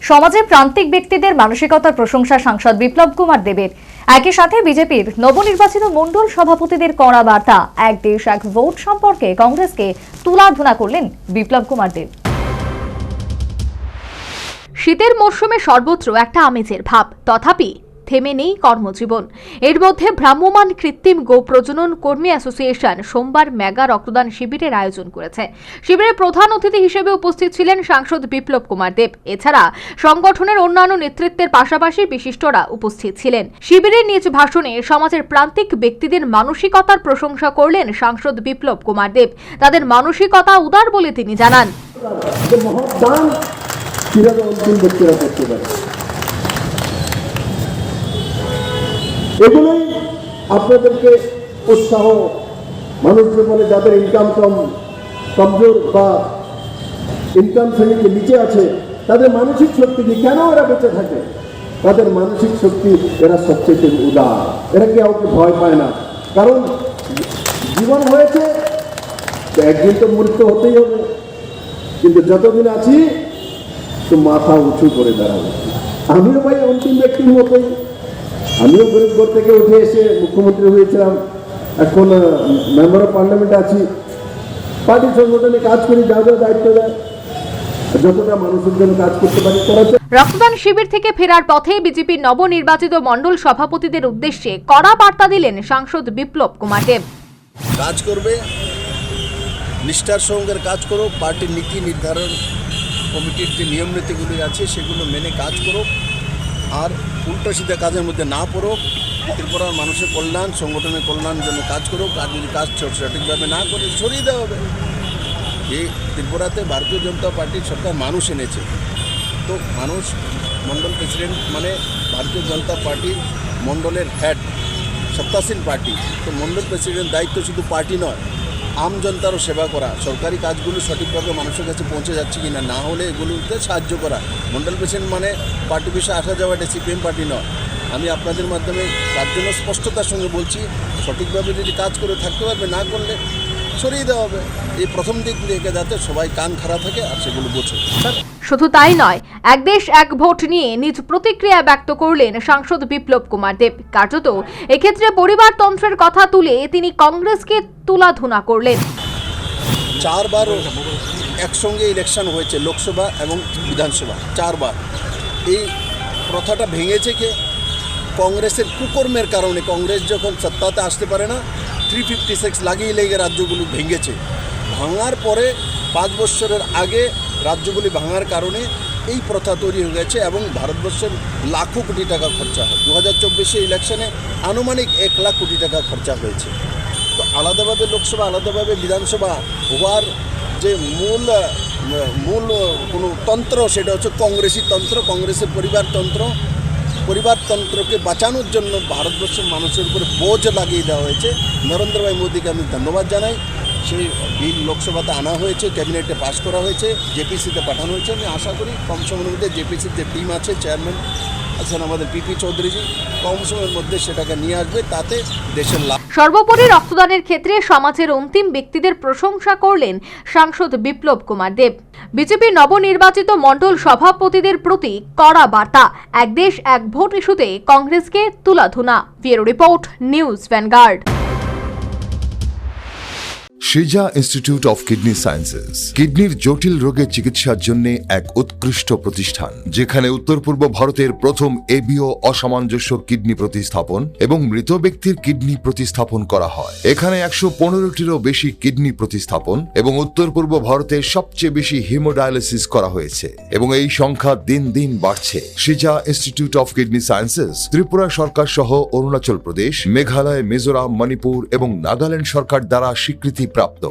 সমাজের প্রান্তিক ব্যক্তিদের মানসিকতার প্রশংসা সাংসদ বিপ্লব কুমার দেবের। একই সাথে বিজেপির নবনির্বাচিত মণ্ডল সভাপতিদের কড়া বার্তা, এক দেশ এক ভোট সম্পর্কে কংগ্রেসকে তুলাধুনা করলেন বিপ্লব কুমার দেব। শীতের মরশুমে সর্বত্র একটা আমেজের ভাব, তথাপি থেমে নেই কর্মজীবন। এর মধ্যে ভ্রাম্যমাণ কৃত্রিম গো প্রজনন কর্মী অ্যাসোসিয়েশন সোমবার মেগা রক্তদান শিবিরের আয়োজন করেছে। শিবিরে প্রধান অতিথি হিসেবে উপস্থিত ছিলেন সাংসদ বিপ্লব কুমার দেব। এছাড়া সংগঠনের অন্যান্য নেতৃত্বের পাশাপাশি বিশিষ্টরা উপস্থিত ছিলেন। শিবিরের নিজ ভাষণে সমাজের প্রান্তিক ব্যক্তিদের মানসিকতার প্রশংসা করলেন সাংসদ বিপ্লব কুমার দেব। তাদের মানসিকতা উদার বলে তিনি জানান। এগুলোই আপনাদেরকে উৎসাহ, মানুষের বলে যাদের ইনকাম কমজোর বা ইনকাম শ্রেণীর নিচে আছে, তাদের মানসিক শক্তি কি কেন এরা বেঁচে থাকে? তাদের মানসিক শক্তি এরা সবচেয়ে উদার, এরা কাউকে ভয় পায় না। কারণ জীবন হয়েছে, একদিন তো মৃত্যু হতেই হবে, কিন্তু যতদিন আছি তো মাথা উঁচু করে দাঁড়াবো। আমিও ভাই অন্তিম ব্যক্তির মতোই, আমিও গরিব ঘর থেকে উঠে এসে মুখ্যমন্ত্রী হয়েছিলাম, এখন মেম্বার অফ পার্লামেন্ট আছি, পার্টি সংগঠনে কাজ করি, যা যা দায়িত্ব দেয় যতটা মানুষের জন্য কাজ করতে পারি করাতে। রক্তদান শিবির থেকে ফেরার পথে বিজেপির নবনির্বাচিত মণ্ডল সভাপতিদের উদ্দেশ্যে কড়া বার্তা দিলেন সাংসদ বিপ্লব কুমার দেব। কাজ করবে, নিষ্ঠার সঙ্গে কাজ করো, পার্টির নীতি নির্ধারণ কমিটির যে নিয়ম নীতিগুলি আছে সেগুলো মেনে কাজ করো, আর উল্টো সিধা কাজের মধ্যে না পড়ো। ত্রিপুরার মানুষের কল্যাণ, সংগঠনের কল্যাণের জন্য কাজ করো। আর যদি কাজ সঠিকভাবে না করে সরিয়ে দেওয়া হবে। এই ত্রিপুরাতে ভারতীয় জনতা পার্টির সরকার মানুষ এনেছে, তো মানুষ মণ্ডল প্রেসিডেন্ট মানে ভারতীয় জনতা পার্টির মণ্ডলের হেড, সত্তাসীন পার্টি। তো মণ্ডল প্রেসিডেন্ট দায়িত্ব শুধু পার্টি নয়, আম জনতারও সেবা করা, সরকারি কাজগুলো সঠিকভাবে মানুষের কাছে পৌঁছে যাচ্ছে কিনা, না হলে এগুলোতে সাহায্য করা। মণ্ডল প্রেসিডেন্ট মানে পার্টি বিষয়ে আসা যাওয়া, এটা সিপিএম পার্টি নয়। আমি আপনাদের মাধ্যমে তার জন্য স্পষ্টতার সঙ্গে বলছি, সঠিকভাবে যদি কাজ করে থাকতে পারবে, না করলে সরিয়ে দেওয়া হবে। এই প্রথম দিক থেকে যাতে সবাই কান খাড়া থাকে আর সেগুলো বোঝে। শুধু তাই নয়, এক দেশ এক ভোট নিয়ে নিজ প্রতিক্রিয়া ব্যক্ত করলেন সাংসদ বিপ্লব কুমার দেব। কার্যত এক্ষেত্রে পরিবারতন্ত্রের কথা তুলে তিনি কংগ্রেসকে তুলাধুনা করলেন। 4 বার একসঙ্গে ইলেকশন হয়েছে, লোকসভা এবং বিধানসভা 4 বার। এই প্রথাটা ভেঙেছে কে? কংগ্রেসের কুকর্মের কারণে। কংগ্রেস যখন সত্তাতে আসতে পারে না, 356 লাগিয়ে লেগে রাজ্যগুলো ভেঙেছে। ভাঙার পরে 5 বছরের আগে রাজ্যগুলি ভাঙার কারণে এই প্রথা তৈরি হয়ে গেছে এবং ভারতবর্ষের লাখো কোটি টাকা খরচা হয়। 2024 ইলেকশনে আনুমানিক 1 লাখ কোটি টাকা খরচা হয়েছে। তো আলাদাভাবে লোকসভা, আলাদাভাবে বিধানসভা হওয়ার যে মূল কোনো তন্ত্র, সেটা হচ্ছে কংগ্রেসি তন্ত্র, কংগ্রেসের পরিবারতন্ত্রকে বাঁচানোর জন্য ভারতবর্ষের মানুষের উপরে বোঝ লাগিয়ে দেওয়া হয়েছে। নরেন্দ্র ভাই মোদীকে আমি ধন্যবাদ জানাই। সেই বিল লোকসভাতে আনা হয়েছে, ক্যাবিনেটে পাস করা হয়েছে, জেপিসিতে পাঠানো হয়েছে। আমি আশা করি কম সময়ের মধ্যে জেপিসির যে টিম আছে, চেয়ারম্যান আছেন আমাদের পিপি চৌধুরীজি, কম সময়ের মধ্যে সেটাকে নিয়ে আসবে, তাতে দেশের লাভ। সর্বোপরি রক্তদানের ক্ষেত্রে সমাজের অন্তিম ব্যক্তিদের প্রশংসা করলেন সাংসদ বিপ্লব কুমার দেব। বিজেপি নবনির্বাচিত মণ্ডল সভাপতিদের প্রতি কড়া বার্তা, এক দেশ এক ভোট ইস্যুতে কংগ্রেসকে তুলাধুনা। Bureau report, news Vanguard. Shija Institute of Kidney Sciences কিডনির জটিল রোগের চিকিৎসার জন্য এক উৎকৃষ্ট প্রতিষ্ঠান, যেখানে উত্তর পূর্ব ভারতের প্রথম এবিও অসামঞ্জস্য কিডনি প্রতিস্থাপন এবং মৃত ব্যক্তির কিডনি প্রতিস্থাপন করা হয়। এখানে 115টিরও বেশি কিডনি প্রতিস্থাপন এবং উত্তর পূর্ব ভারতের সবচেয়ে বেশি হিমোডায়ালিসিস করা হয়েছে এবং এই সংখ্যা দিন দিন বাড়ছে। Shija institute of kidney sciences Tripura সরকার সহ অরুণাচল প্রদেশ, মেঘালয়, মিজোরাম, মণিপুর এবং নাগাল্যান্ড সরকার দ্বারা স্বীকৃতি প্রাপ্ত।